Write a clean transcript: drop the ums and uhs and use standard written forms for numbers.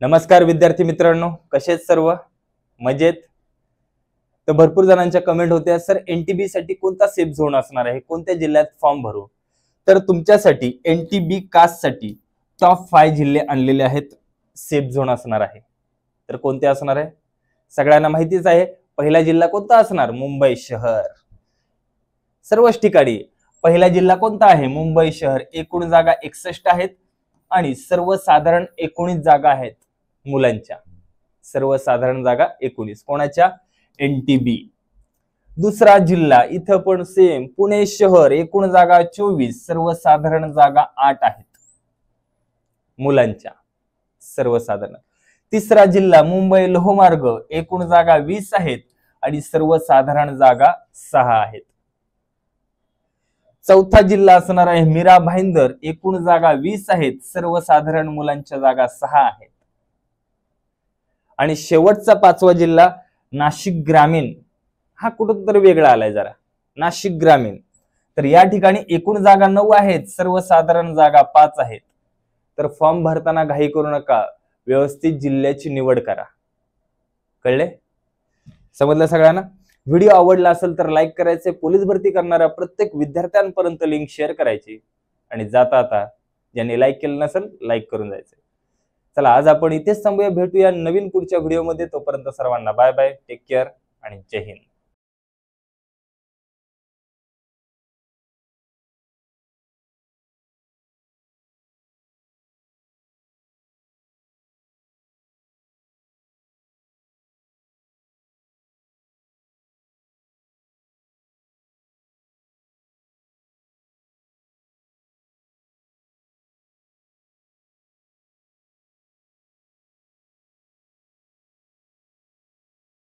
नमस्कार विद्यार्थी मित्रांनो, कसे आहेत सर्व? मजेत? तर भरपूर जणांच्या कमेंट होत्या, सर एनटीबी साठी कोणता सेफ झोन असणार आहे, कोणत्या जिल्ह्यात फॉर्म भरू? तर तुमच्यासाठी एनटीबी कास्ट साठी टॉप 5 जिल्हे आणलेले आहेत, सेफ झोन असणार आहे. तर कोणते असणार आहे? सगळ्यांना माहितीच आहे. पहिला जिल्हा कोणता असणार? मुंबई शहर. सर्वच ठिकाणी पहिला जिल्हा कोणता आहे? मुंबई शहर. एकूण जागा 61 आहेत आणि सर्वसाधारण 19 जागा आहेत मुलांच्या. सर्वसाधारण जागा 19 कोणाच्या? एनटीबी. दुसरा जिल्हा इथं पण सेम, पुणे शहर. एकूण जागा 24, सर्वसाधारण जागा 8 आहेत मुलांच्या, सर्वसाधारण. तिसरा जिल्हा मुंबई लोहमार्ग. एकूण जागा 20 आहेत आणि सर्वसाधारण जागा 6 आहेत. चौथा जिल्हा असणार आहे मीरा भाईंदर. एकूण जागा 20 आहेत, सर्वसाधारण मुलांच्या जागा 6 आहेत. आणि शेवटचा पाचवा जिल्हा नाशिक ग्रामीण. हा कुठंतरी वेगळा आलाय जरा, नाशिक ग्रामीण. तर या ठिकाणी एकूण जागा 9 आहेत, सर्वसाधारण जागा 5 आहेत. तर फॉर्म भरताना घाई करू नका, व्यवस्थित जिल्ह्याची निवड करा. कळले? समजलं सगळ्यांना? व्हिडिओ आवडला असेल तर लाईक करायचे, पोलीस भरती करणाऱ्या प्रत्येक विद्यार्थ्यांपर्यंत लिंक शेअर करायची आणि जाता आता ज्यांनी लाईक केलं नसेल लाईक करून जायचं. चला आज आपण इथेच थांबूया, भेटूया नवीन पुढच्या व्हिडिओमध्ये. तोपर्यंत सर्वांना बाय बाय, टेक केअर आणि जय हिंद.